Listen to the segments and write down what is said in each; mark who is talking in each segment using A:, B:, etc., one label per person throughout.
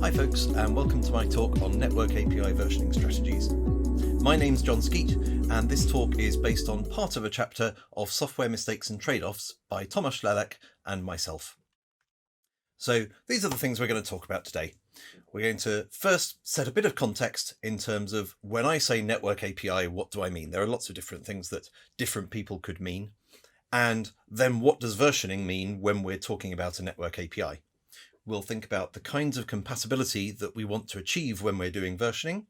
A: Hi folks, and welcome to my talk on network API versioning strategies. My name's John Skeet, and this talk is based on part of a chapter of Software Mistakes and Trade-offs by Tomasz Lelek and myself. So these are the things we're going to talk about today. We're going to first set a bit of context in terms of when I say network API, what do I mean? There are lots of different things that different people could mean. And then what does versioning mean when we're talking about a network API? We'll think about the kinds of compatibility that we want to achieve when we're doing versioning,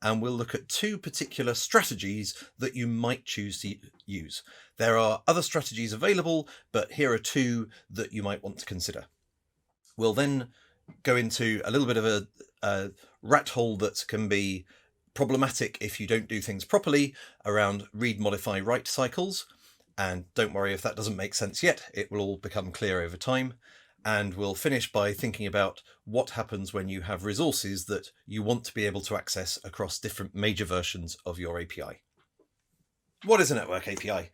A: and we'll look at two particular strategies that you might choose to use. There are other strategies available, but here are two that you might want to consider. We'll then go into a little bit of a rat hole that can be problematic if you don't do things properly around read, modify, write cycles. And don't worry if that doesn't make sense yet, it will all become clear over time. And we'll finish by thinking about what happens when you have resources that you want to be able to access across different major versions of your API. What is a network API?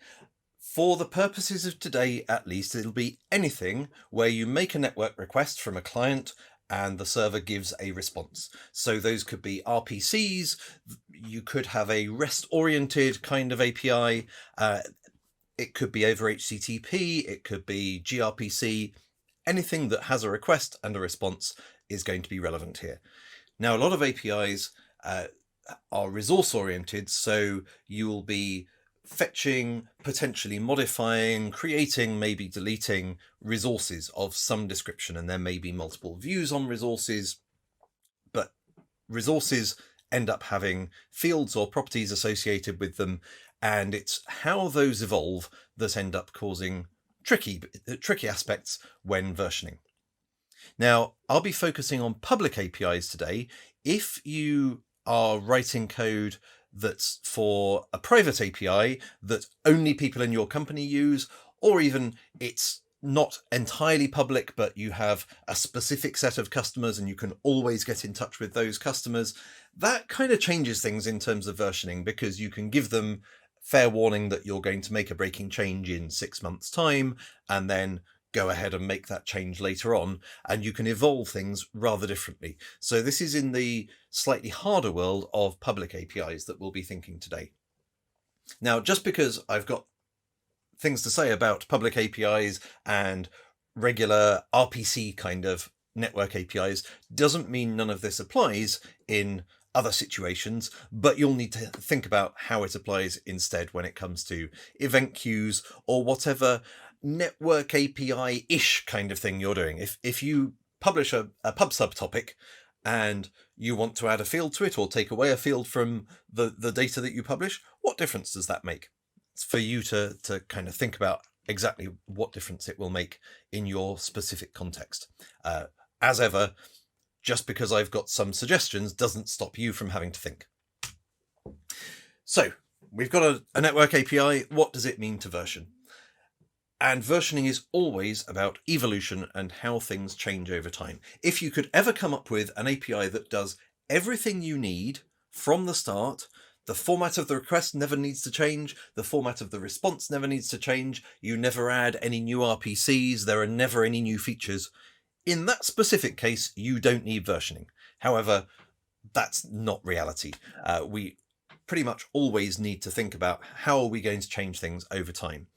A: For the purposes of today, at least, it'll be anything where you make a network request from a client and the server gives a response. So those could be RPCs, you could have a REST-oriented kind of API, it could be over HTTP, it could be gRPC. Anything that has a request and a response is going to be relevant here. Now, a lot of APIs are resource-oriented, so you will be fetching, potentially modifying, creating, maybe deleting resources of some description, and there may be multiple views on resources, but resources end up having fields or properties associated with them, and it's how those evolve that end up causing tricky aspects when versioning. Now, I'll be focusing on public APIs today. If you are writing code that's for a private API that only people in your company use, or even it's not entirely public, but you have a specific set of customers and you can always get in touch with those customers, that kind of changes things in terms of versioning, because you can give them fair warning that you're going to make a breaking change in 6 months' time, and then go ahead and make that change later on, and you can evolve things rather differently. So this is in the slightly harder world of public APIs that we'll be thinking today. Now, just because I've got things to say about public APIs and regular RPC kind of network APIs doesn't mean none of this applies in other situations, but you'll need to think about how it applies instead when it comes to event queues or whatever network API-ish kind of thing you're doing. If you publish a pub sub topic and you want to add a field to it or take away a field from the data that you publish, what difference does that make? It's for you to kind of think about exactly what difference it will make in your specific context. As ever, just because I've got some suggestions doesn't stop you from having to think. So we've got a network API. What does it mean to version? And versioning is always about evolution and how things change over time. If you could ever come up with an API that does everything you need from the start, the format of the request never needs to change, the format of the response never needs to change, you never add any new RPCs, there are never any new features, in that specific case, you don't need versioning. However, that's not reality. We pretty much always need to think about how are we going to change things over time.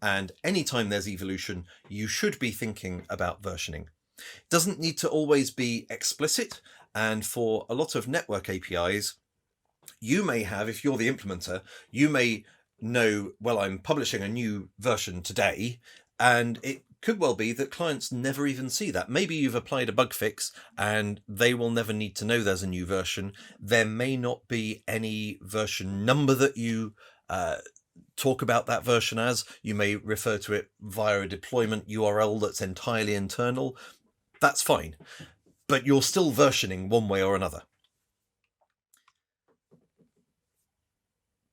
A: And anytime there's evolution, you should be thinking about versioning. It doesn't need to always be explicit. And for a lot of network APIs, you may have, if you're the implementer, you may know, well, I'm publishing a new version today, and it could well be that clients never even see that. Maybe you've applied a bug fix and they will never need to know there's a new version. There may not be any version number that you talk about that version as. You may refer to it via a deployment URL that's entirely internal. That's fine, but you're still versioning one way or another.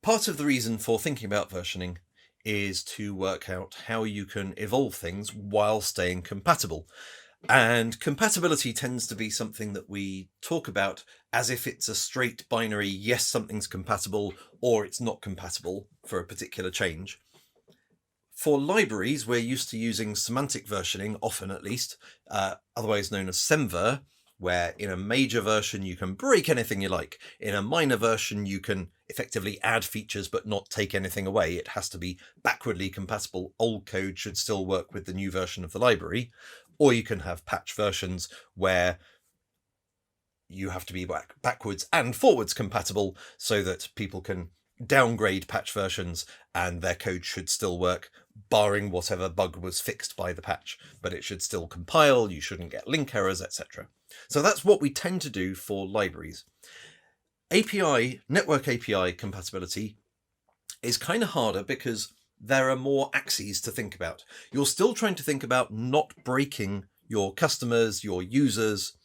A: Part of the reason for thinking about versioning is to work out how you can evolve things while staying compatible. And compatibility tends to be something that we talk about as if it's a straight binary, yes, something's compatible, or it's not compatible for a particular change. For libraries, we're used to using semantic versioning, often at least, otherwise known as semver, where in a major version you can break anything you like. In a minor version you can effectively add features but not take anything away. It has to be backwardly compatible. Old code should still work with the new version of the library. Or you can have patch versions where you have to be backwards and forwards compatible so that people can downgrade patch versions and their code should still work, barring whatever bug was fixed by the patch, but it should still compile, you shouldn't get link errors, etc. So that's what we tend to do for libraries. Network API compatibility is kind of harder because there are more axes to think about. You're still trying to think about not breaking your customers, your users.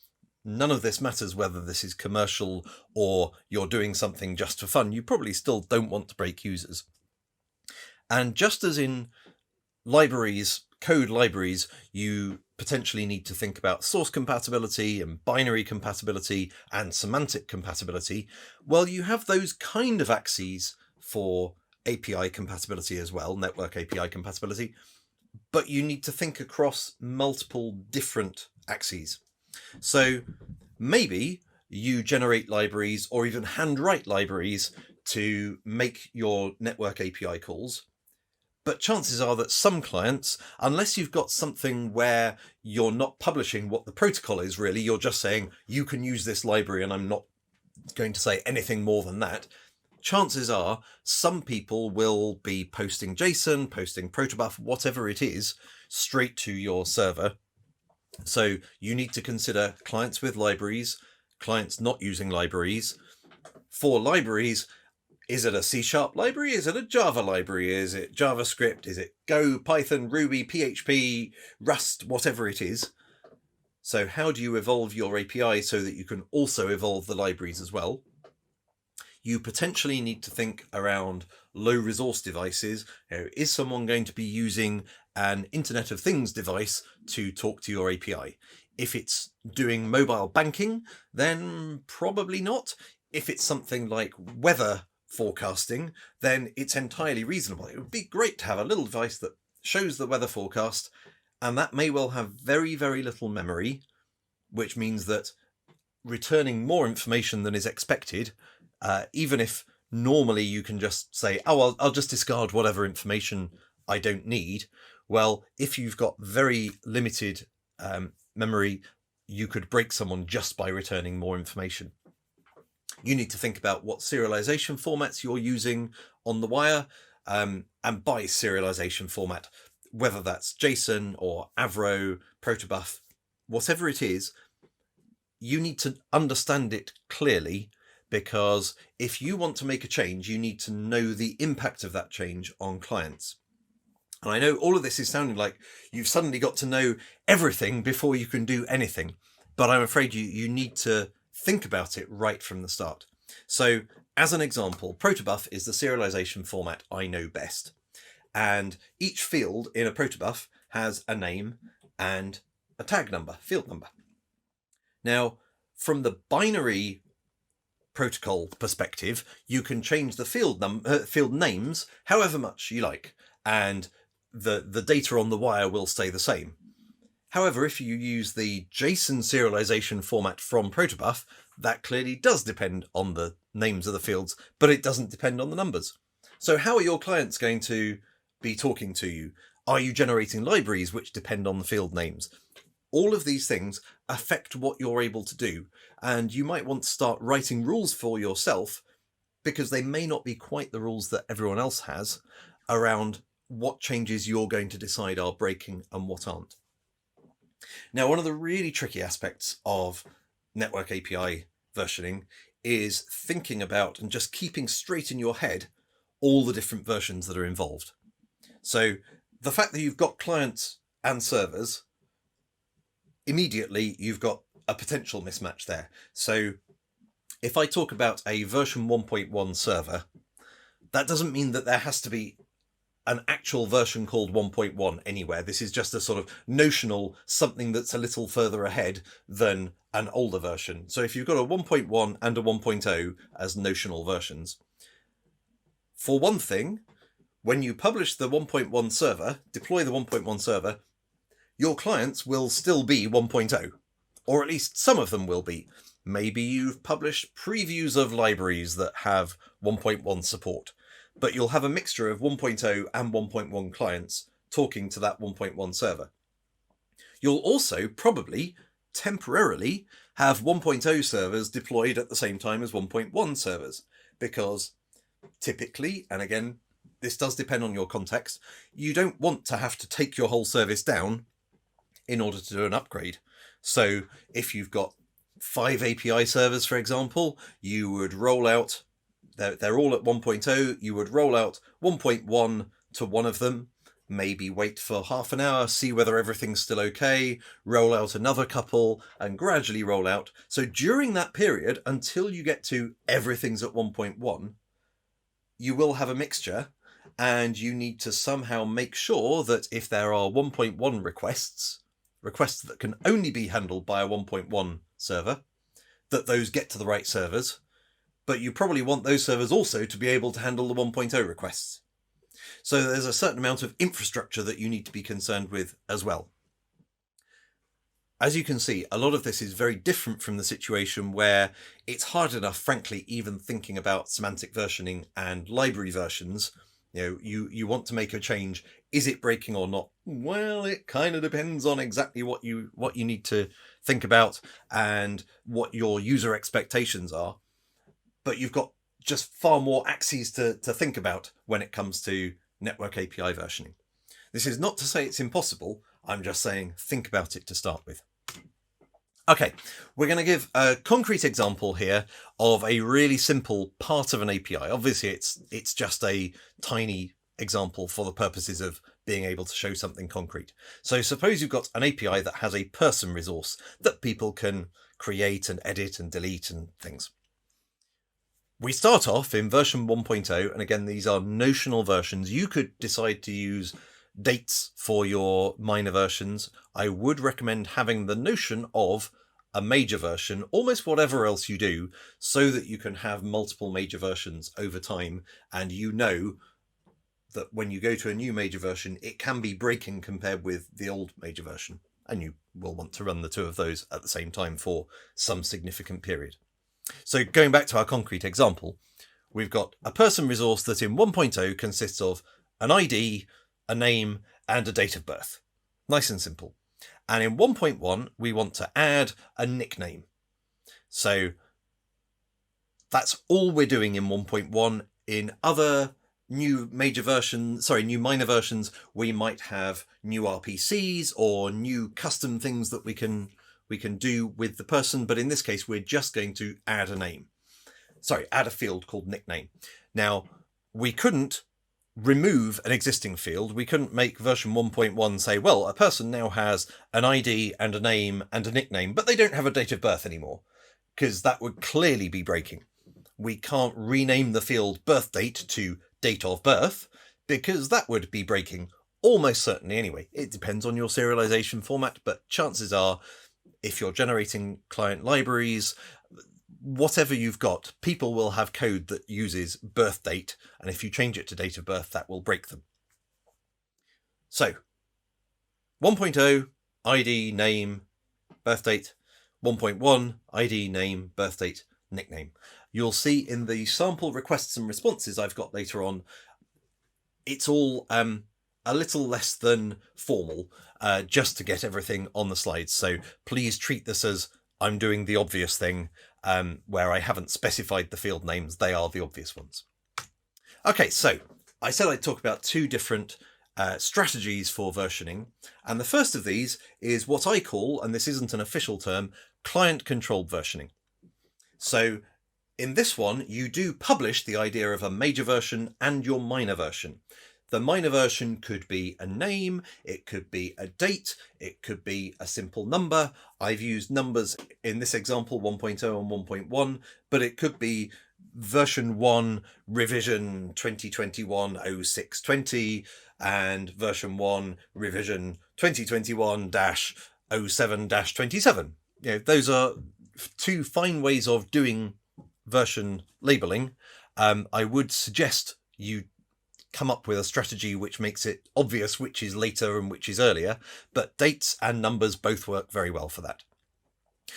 A: None of this matters whether this is commercial or you're doing something just for fun. You probably still don't want to break users. And just as in libraries, code libraries, you potentially need to think about source compatibility and binary compatibility and semantic compatibility. Well, you have those kind of axes for API compatibility as well, network API compatibility, but you need to think across multiple different axes. So maybe you generate libraries or even handwrite libraries to make your network API calls. But chances are that some clients, unless you've got something where you're not publishing what the protocol is really, you're just saying you can use this library and I'm not going to say anything more than that, chances are some people will be posting JSON, posting protobuf, whatever it is, straight to your server. So you need to consider clients with libraries, clients not using libraries. For libraries, is it a C# library? Is it a Java library? Is it JavaScript? Is it Go, Python, Ruby, PHP, Rust, whatever it is? So how do you evolve your API so that you can also evolve the libraries as well? You potentially need to think around low resource devices. Is someone going to be using an Internet of Things device to talk to your API? If it's doing mobile banking, then probably not. If it's something like weather forecasting, then it's entirely reasonable. It would be great to have a little device that shows the weather forecast, and that may well have very, very little memory, which means that returning more information than is expected, even if normally you can just say, oh, I'll just discard whatever information I don't need. Well, if you've got very limited memory, you could break someone just by returning more information. You need to think about what serialization formats you're using on the wire, and by serialization format, whether that's JSON or Avro, protobuf, whatever it is, you need to understand it clearly, because if you want to make a change, you need to know the impact of that change on clients. And I know all of this is sounding like you've suddenly got to know everything before you can do anything, but I'm afraid you need to think about it right from the start. So as an example, protobuf is the serialization format I know best. And each field in a protobuf has a name and a tag number, field number. Now, from the binary protocol perspective, you can change the field names however much you like, and the data on the wire will stay the same. However, if you use the JSON serialization format from protobuf, that clearly does depend on the names of the fields, but it doesn't depend on the numbers. So how are your clients going to be talking to you? Are you generating libraries which depend on the field names? All of these things affect what you're able to do, and you might want to start writing rules for yourself, because they may not be quite the rules that everyone else has around what changes you're going to decide are breaking and what aren't. Now, one of the really tricky aspects of network API versioning is thinking about and just keeping straight in your head all the different versions that are involved. So the fact that you've got clients and servers, immediately you've got a potential mismatch there. So if I talk about a version 1.1 server, that doesn't mean that there has to be an actual version called 1.1 anywhere. This is just a sort of notional something that's a little further ahead than an older version. So if you've got a 1.1 and a 1.0 as notional versions, for one thing, when you publish the 1.1 server, deploy the 1.1 server, your clients will still be 1.0. or at least some of them will be. Maybe you've published previews of libraries that have 1.1 support, but you'll have a mixture of 1.0 and 1.1 clients talking to that 1.1 server. You'll also probably temporarily have 1.0 servers deployed at the same time as 1.1 servers, because typically, and again, this does depend on your context, you don't want to have to take your whole service down in order to do an upgrade. So if you've got 5 API servers, for example, you would roll out, they're all at 1.0, you would roll out 1.1 to one of them, maybe wait for half an hour, see whether everything's still okay, roll out another couple, and gradually roll out. So during that period, until you get to everything's at 1.1, you will have a mixture, and you need to somehow make sure that if there are 1.1 requests that can only be handled by a 1.1 server, that those get to the right servers, but you probably want those servers also to be able to handle the 1.0 requests. So there's a certain amount of infrastructure that you need to be concerned with as well. As you can see, a lot of this is very different from the situation where it's hard enough, frankly, even thinking about semantic versioning and library versions. You want to make a change. Is it breaking or not? Well, it kind of depends on exactly what you need to think about and what your user expectations are. But you've got just far more axes to think about when it comes to network API versioning. This is not to say it's impossible. I'm just saying think about it to start with. Okay, we're going to give a concrete example here of a really simple part of an API. Obviously, it's just a tiny example for the purposes of being able to show something concrete. So suppose you've got an API that has a person resource that people can create and edit and delete and things. We start off in version 1.0, and again, these are notional versions. You could decide to use dates for your minor versions. I would recommend having the notion of a major version, almost whatever else you do, so that you can have multiple major versions over time, and you know that when you go to a new major version, it can be breaking compared with the old major version, and you will want to run the two of those at the same time for some significant period. So going back to our concrete example, we've got a person resource that in 1.0 consists of an ID, a name, and a date of birth. Nice and simple. And in 1.1, we want to add a nickname. So that's all we're doing in 1.1. In other new minor versions, we might have new RPCs or new custom things that we can do with the person, but in this case, we're just going to add a field called nickname. Now, we couldn't remove an existing field. We couldn't make version 1.1 say, well, a person now has an ID and a name and a nickname, but they don't have a date of birth anymore, because that would clearly be breaking. We can't rename the field birth date to date of birth, because that would be breaking almost certainly anyway. It depends on your serialization format, but chances are, if you're generating client libraries, whatever you've got, people will have code that uses birth date, and if you change it to date of birth, that will break them. So 1.0, ID, name, birth date. 1.1, ID, name, birth date, nickname. You'll see in the sample requests and responses I've got later on, it's all a little less than formal, just to get everything on the slides. So please treat this as I'm doing the obvious thing, where I haven't specified the field names. They are the obvious ones. Okay, so I said I'd talk about two different strategies for versioning. And the first of these is what I call, and this isn't an official term, client-controlled versioning. So in this one, you do publish the idea of a major version and your minor version. The minor version could be a name, it could be a date, it could be a simple number. I've used numbers in this example, 1.0 and 1.1, but it could be version 1, revision 2021-06-20, and version 1, revision 2021-07-27. Those are two fine ways of doing version labeling. I would suggest you come up with a strategy which makes it obvious which is later and which is earlier, but dates and numbers both work very well for that.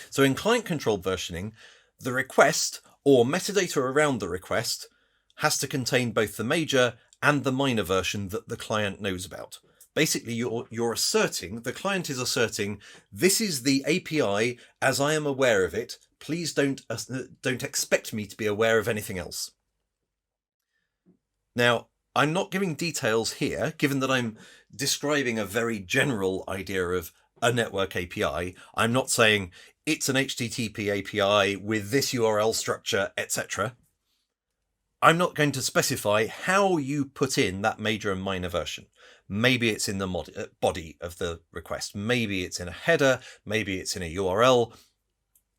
A: So in client-controlled versioning, the request or metadata around the request has to contain both the major and the minor version that the client knows about. Basically, you're asserting, the client is asserting, this is the API as I am aware of it. Please don't expect me to be aware of anything else. Now, I'm not giving details here, given that I'm describing a very general idea of a network API. I'm not saying it's an HTTP API with this URL structure, etc. I'm not going to specify how you put in that major and minor version. Maybe it's in the body of the request. Maybe it's in a header. Maybe it's in a URL.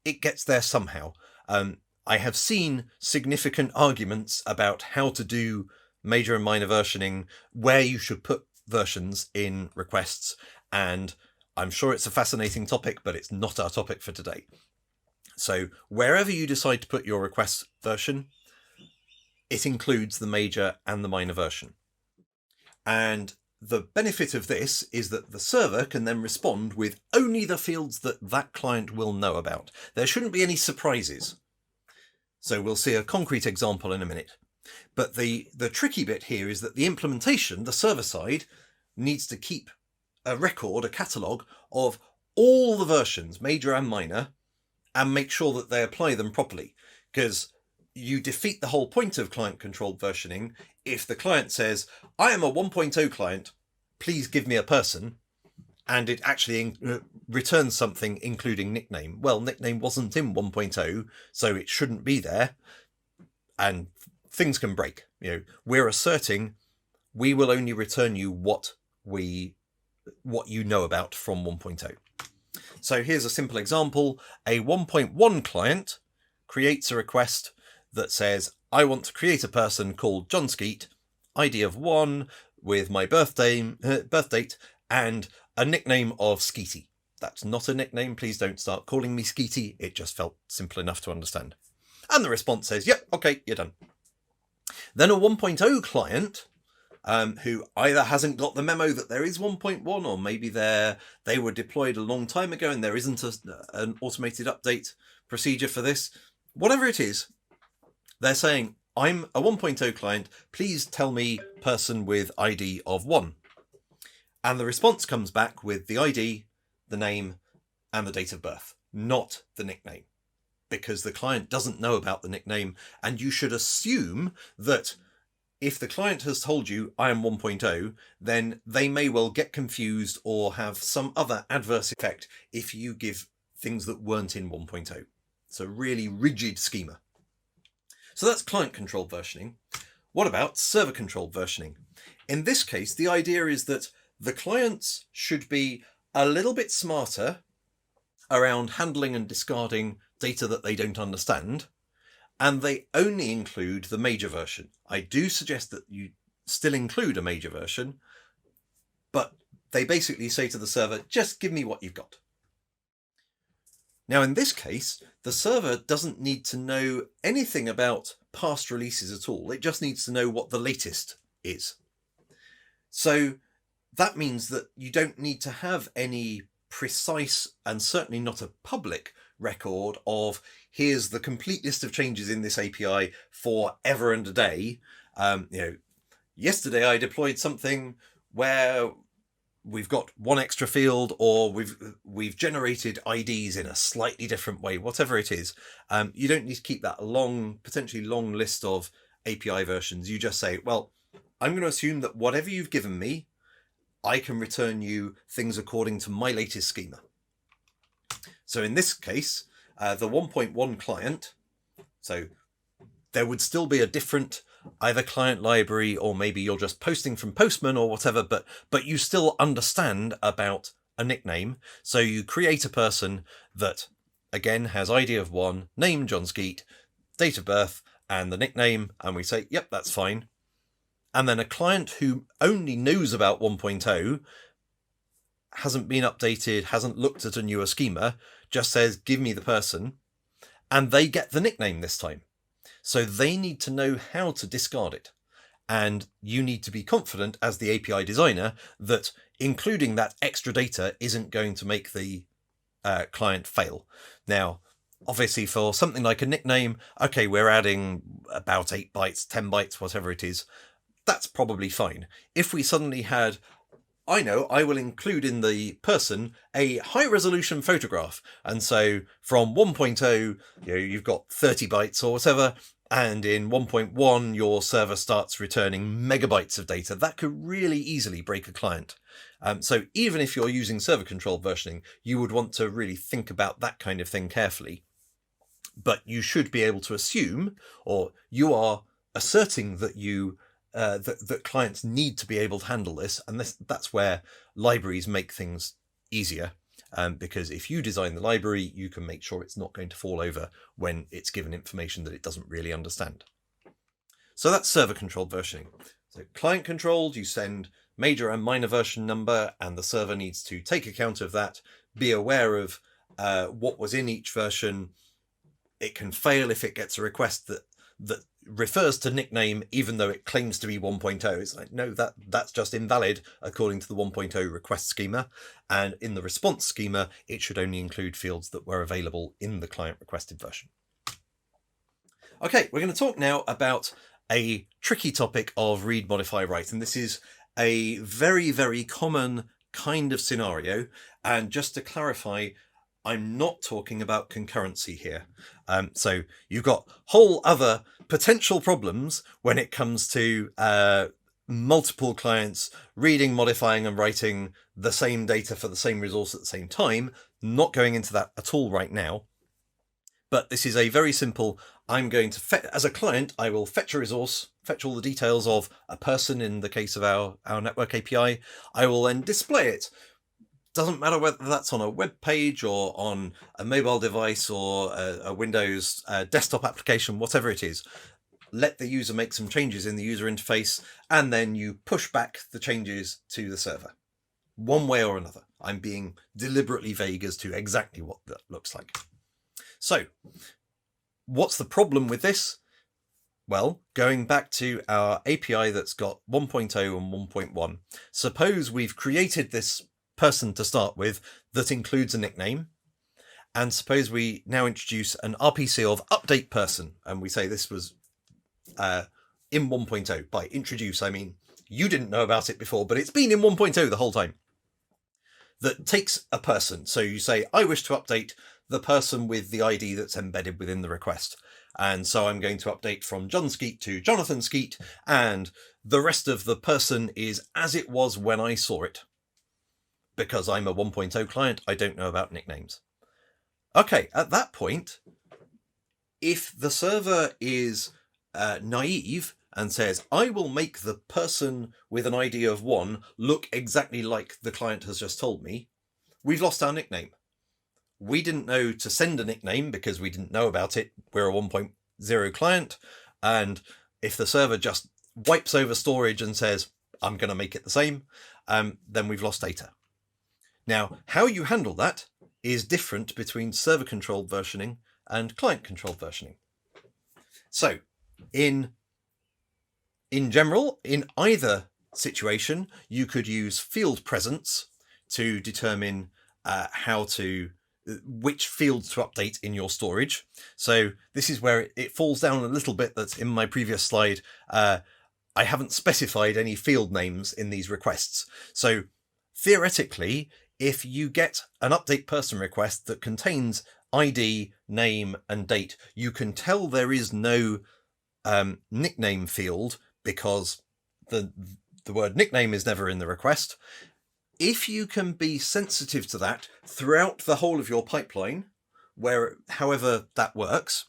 A: It gets there somehow. I have seen significant arguments about how to do major and minor versioning, where you should put versions in requests, and I'm sure it's a fascinating topic, but it's not our topic for today. So wherever you decide to put your request version, it includes the major and the minor version. And the benefit of this is that the server can then respond with only the fields that client will know about. There shouldn't be any surprises. So we'll see a concrete example in a minute. But the tricky bit here is that the implementation, the server side, needs to keep a record, a catalogue of all the versions, major and minor, and make sure that they apply them properly. Because you defeat the whole point of client-controlled versioning if the client says, I am a 1.0 client, please give me a person, and it actually returns something including nickname. Well, nickname wasn't in 1.0, so it shouldn't be there, and things can break. We're asserting we will only return you what you know about from 1.0. So here's a simple example. A 1.1 client creates a request that says, I want to create a person called John Skeet, ID of 1, with my birth date, and a nickname of Skeety. That's not a nickname. Please don't start calling me Skeety. It just felt simple enough to understand. And the response says, yep, okay, you're done. Then a 1.0 client, who either hasn't got the memo that there is 1.1, or maybe they were deployed a long time ago and there isn't an automated update procedure for this. Whatever it is, they're saying, I'm a 1.0 client, please tell me person with ID of 1. And the response comes back with the ID, the name, and the date of birth, not the nickname, because the client doesn't know about the nickname. And you should assume that if the client has told you I am 1.0, then they may well get confused or have some other adverse effect if you give things that weren't in 1.0. It's a really rigid schema. So that's client-controlled versioning. What about server-controlled versioning? In this case, the idea is that the clients should be a little bit smarter around handling and discarding data that they don't understand, and they only include the major version. I do suggest that you still include a major version, but they basically say to the server, just give me what you've got. Now, in this case, the server doesn't need to know anything about past releases at all. It just needs to know what the latest is. So that means that you don't need to have any precise, and certainly not a public, record of here's the complete list of changes in this API for ever and a day. Yesterday I deployed something where we've got one extra field, or we've generated IDs in a slightly different way, whatever it is. You don't need to keep that potentially long list of API versions. You just say, well, I'm going to assume that whatever you've given me, I can return you things according to my latest schema. So in this case, the 1.1 client, so there would still be a different either client library, or maybe you're just posting from Postman or whatever, but you still understand about a nickname. So you create a person that, again, has ID of 1, name John Skeet, date of birth, and the nickname, and we say, yep, that's fine. And then a client who only knows about 1.0, hasn't been updated, hasn't looked at a newer schema, just says, give me the person, and they get the nickname this time. So they need to know how to discard it. And you need to be confident as the API designer that including that extra data isn't going to make the client fail. Now, obviously for something like a nickname, okay, we're adding about 8 bytes, 10 bytes, whatever it is. That's probably fine. If we suddenly had, I know, I will include in the person a high resolution photograph. And so from 1.0, you've got 30 bytes or whatever. And in 1.1, your server starts returning megabytes of data. That could really easily break a client. So even if you're using server controlled versioning, you would want to really think about that kind of thing carefully. But you should be able to assume, or you are asserting that that clients need to be able to handle this, and that's where libraries make things easier. Because if you design the library, you can make sure it's not going to fall over when it's given information that it doesn't really understand. So that's server controlled versioning. So client controlled, you send major and minor version number, and the server needs to take account of that, be aware of what was in each version. It can fail if it gets a request that refers to nickname, even though it claims to be 1.0. It's like, no, that's just invalid according to the 1.0 request schema. And in the response schema, it should only include fields that were available in the client requested version. Okay, we're going to talk now about a tricky topic of read, modify, write. And this is a very, very common kind of scenario. And just to clarify, I'm not talking about concurrency here. So you've got whole other potential problems when it comes to multiple clients reading, modifying, and writing the same data for the same resource at the same time. Not going into that at all right now. But this is a very simple, I'm going to, as a client, I will fetch a resource, fetch all the details of a person in the case of our network API. I will then display it. Doesn't matter whether that's on a web page or on a mobile device or a Windows desktop application, whatever it is. Let the user make some changes in the user interface, and then you push back the changes to the server. One way or another. I'm being deliberately vague as to exactly what that looks like. So, what's the problem with this? Well, going back to our API that's got 1.0 and 1.1, suppose we've created this person to start with that includes a nickname, and suppose we now introduce an RPC of update person, and we say this was in 1.0. By introduce, I mean you didn't know about it before, but it's been in 1.0 the whole time. That takes a person. So you say, I wish to update the person with the ID that's embedded within the request. And so I'm going to update from John Skeet to Jonathan Skeet, and the rest of the person is as it was when I saw it. Because I'm a 1.0 client, I don't know about nicknames. Okay, at that point, if the server is naive and says, I will make the person with an ID of 1 look exactly like the client has just told me, we've lost our nickname. We didn't know to send a nickname because we didn't know about it. We're a 1.0 client. And if the server just wipes over storage and says, I'm going to make it the same, then we've lost data. Now, how you handle that is different between server-controlled versioning and client-controlled versioning. So, in general, in either situation, you could use field presence to determine which fields to update in your storage. So this is where it falls down a little bit. That's in my previous slide. I haven't specified any field names in these requests. So theoretically, if you get an update person request that contains ID, name, and date, you can tell there is no nickname field because the word nickname is never in the request. If you can be sensitive to that throughout the whole of your pipeline, however that works,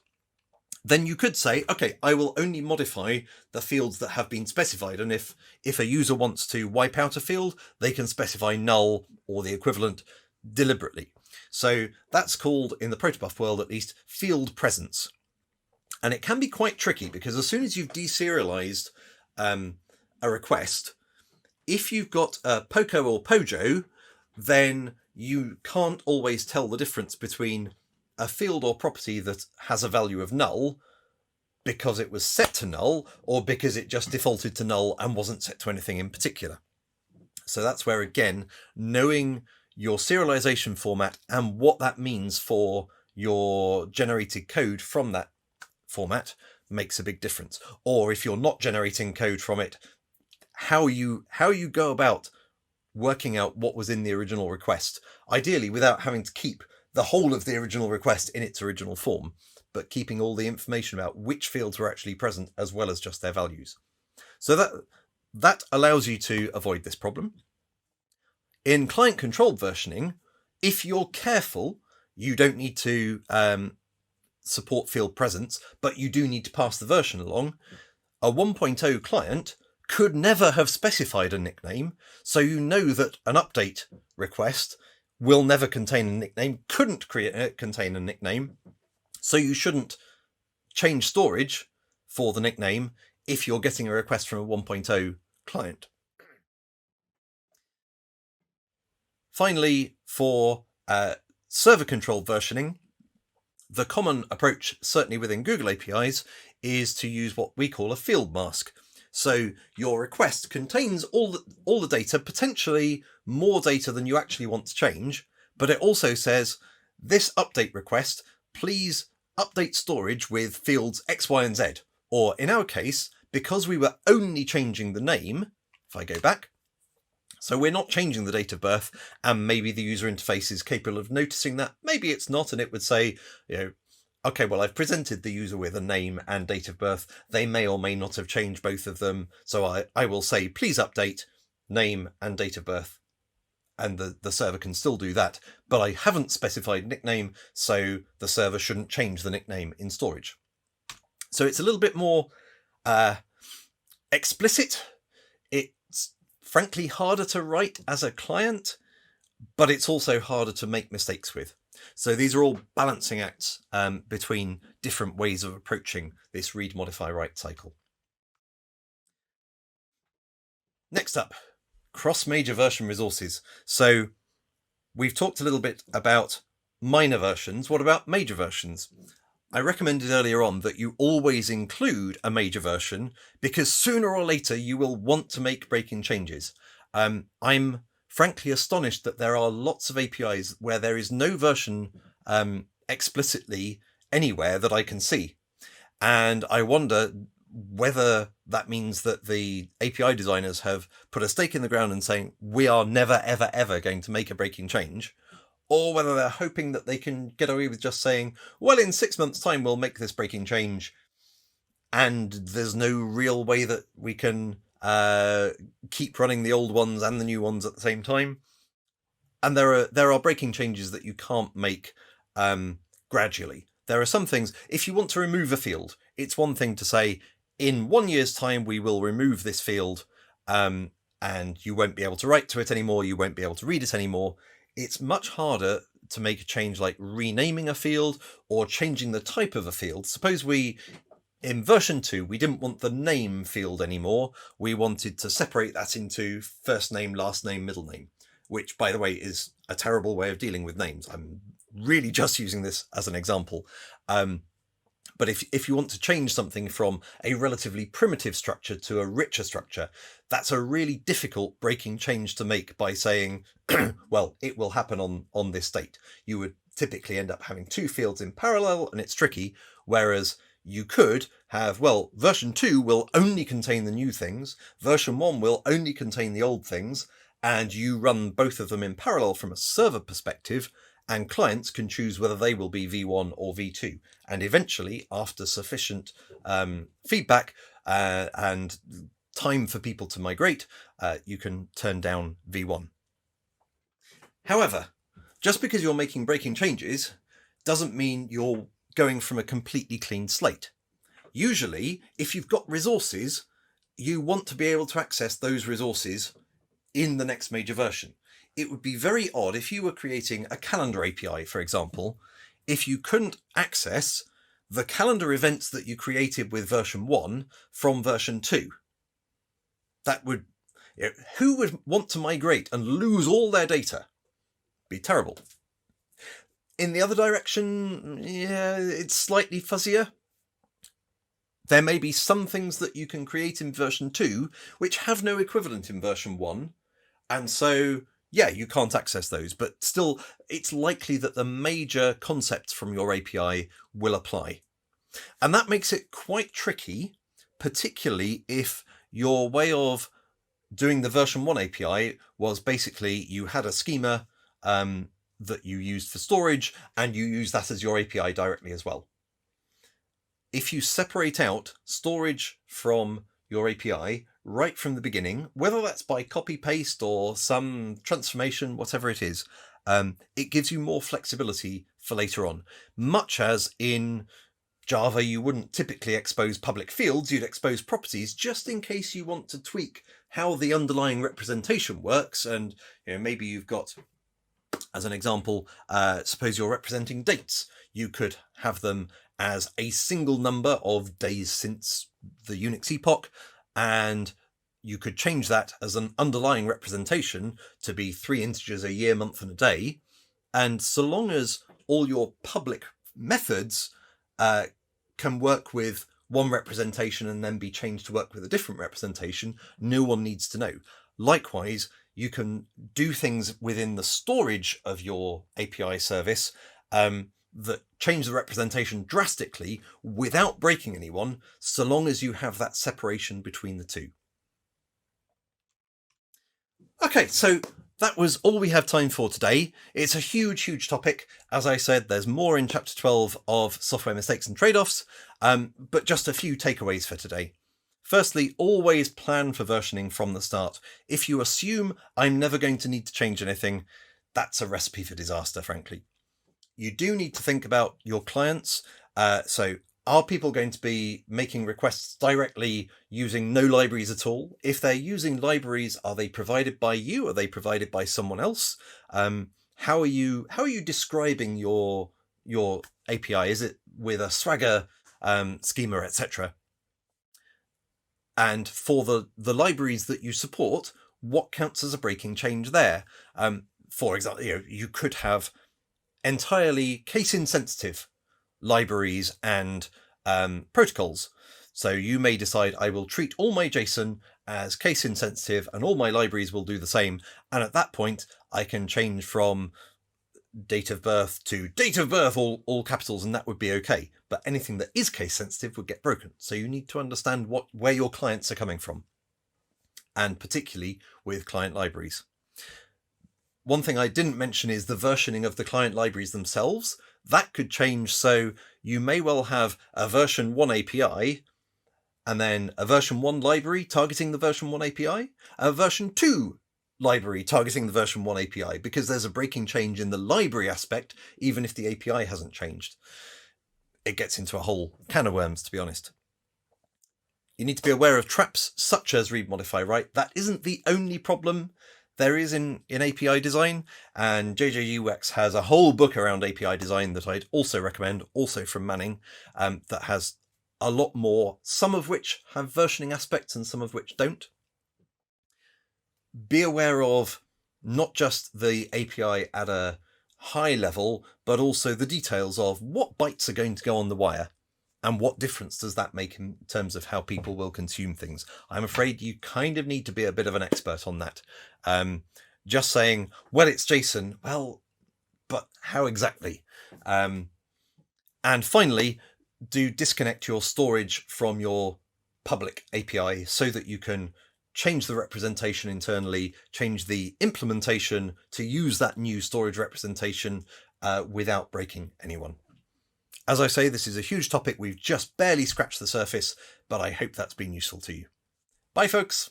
A: then you could say, okay, I will only modify the fields that have been specified. And if a user wants to wipe out a field, they can specify null or the equivalent deliberately. So that's called, in the protobuf world at least, field presence. And it can be quite tricky because as soon as you've deserialized a request, if you've got a Poco or Pojo, then you can't always tell the difference between a field or property that has a value of null because it was set to null or because it just defaulted to null and wasn't set to anything in particular. So that's where, again, knowing your serialization format and what that means for your generated code from that format makes a big difference. Or if you're not generating code from it, how you go about working out what was in the original request, ideally without having to keep the whole of the original request in its original form, but keeping all the information about which fields were actually present as well as just their values. So that allows you to avoid this problem. In client-controlled versioning, if you're careful, you don't need to support field presence, but you do need to pass the version along. A 1.0 client could never have specified a nickname, so you know that an update request will never contain a nickname, couldn't contain a nickname, so you shouldn't change storage for the nickname if you're getting a request from a 1.0 client. Finally, for server-controlled versioning, the common approach, certainly within Google APIs, is to use what we call a field mask. So your request contains all the data, potentially more data than you actually want to change, but it also says, this update request, please update storage with fields X, Y, and Z. Or in our case, because we were only changing the name, if I go back, so we're not changing the date of birth, and maybe the user interface is capable of noticing that. Maybe it's not, and it would say, okay, well, I've presented the user with a name and date of birth. They may or may not have changed both of them. So I will say, please update name and date of birth. And the server can still do that. But I haven't specified nickname, so the server shouldn't change the nickname in storage. So it's a little bit more explicit. It's frankly harder to write as a client, but it's also harder to make mistakes with. So these are all balancing acts between different ways of approaching this read, modify, write cycle. Next up, cross-major version resources. So we've talked a little bit about minor versions. What about major versions? I recommended earlier on that you always include a major version because sooner or later you will want to make breaking changes. I'm frankly astonished that there are lots of APIs where there is no version explicitly anywhere that I can see. And I wonder whether that means that the API designers have put a stake in the ground and saying, we are never, ever, ever going to make a breaking change, or whether they're hoping that they can get away with just saying, well, in 6 months' time, we'll make this breaking change. And there's no real way that we can keep running the old ones and the new ones at the same time. And there are breaking changes that you can't make gradually. There are some things, if you want to remove a field, it's one thing to say, in 1 year's time, we will remove this field and you won't be able to write to it anymore. You won't be able to read it anymore. It's much harder to make a change like renaming a field or changing the type of a field. Suppose in version 2, we didn't want the name field anymore. We wanted to separate that into first name, last name, middle name, which, by the way, is a terrible way of dealing with names. I'm really just using this as an example. But if you want to change something from a relatively primitive structure to a richer structure, that's a really difficult breaking change to make by saying, well, it will happen on this date. You would typically end up having two fields in parallel, and it's tricky, whereas you could have, well, version 2 will only contain the new things, version 1 will only contain the old things, and you run both of them in parallel from a server perspective, and clients can choose whether they will be V1 or V2. And eventually, after sufficient feedback and time for people to migrate, you can turn down V1. However, just because you're making breaking changes doesn't mean you're going from a completely clean slate. Usually, if you've got resources, you want to be able to access those resources in the next major version. It would be very odd if you were creating a calendar API, for example, if you couldn't access the calendar events that you created with version 1 from version 2. That would, who would want to migrate and lose all their data? Be terrible. In the other direction, yeah, it's slightly fuzzier. There may be some things that you can create in version 2 which have no equivalent in version 1, and so yeah, you can't access those, but still, it's likely that the major concepts from your API will apply. And that makes it quite tricky, particularly if your way of doing the version 1 API was basically you had a schema that you used for storage, and you use that as your API directly as well. If you separate out storage from your API right from the beginning, whether that's by copy paste or some transformation, whatever it is, it gives you more flexibility for later on. Much as in Java, you wouldn't typically expose public fields, you'd expose properties just in case you want to tweak how the underlying representation works. And maybe you've got, as an example, suppose you're representing dates. You could have them as a single number of days since the Unix epoch, and you could change that as an underlying representation to be 3 integers a year, month, and a day. And so long as all your public methods can work with one representation and then be changed to work with a different representation, no one needs to know. Likewise, you can do things within the storage of your API service that change the representation drastically without breaking anyone, so long as you have that separation between the two. Okay, so that was all we have time for today. It's a huge topic. As I said, there's more in chapter 12 of Software Mistakes and Trade-offs, but just a few takeaways for today. Firstly, always plan for versioning from the start. If you assume I'm never going to need to change anything, that's a recipe for disaster, frankly. You do need to think about your clients. So are people going to be making requests directly using no libraries at all? If they're using libraries, are they provided by you? Are they provided by someone else? How are you describing your API? Is it with a Swagger schema, etc.? And for the libraries that you support, what counts as a breaking change there? For example, you could have entirely case-insensitive libraries and protocols. So you may decide, I will treat all my JSON as case-insensitive and all my libraries will do the same. And at that point, I can change from date of birth to date of birth, all capitals, and that would be okay. But anything that is case-sensitive would get broken. So you need to understand where your clients are coming from, and particularly with client libraries. One thing I didn't mention is the versioning of the client libraries themselves. That could change, so you may well have a version 1 API, and then a version 1 library targeting the version 1 API, a version 2 library targeting the version 1 API, because there's a breaking change in the library aspect, even if the API hasn't changed. It gets into a whole can of worms, to be honest. You need to be aware of traps such as read, modify, write. That isn't the only problem there is in API design, and JJUX has a whole book around API design that I'd also recommend, also from Manning, that has a lot more, some of which have versioning aspects and some of which don't. Be aware of not just the API at a high level, but also the details of what bytes are going to go on the wire. And what difference does that make in terms of how people will consume things? I'm afraid you kind of need to be a bit of an expert on that. Just saying, well, it's JSON. Well, but how exactly? And finally, do disconnect your storage from your public API so that you can change the representation internally, change the implementation to use that new storage representation without breaking anyone. As I say, this is a huge topic. We've just barely scratched the surface, but I hope that's been useful to you. Bye, folks.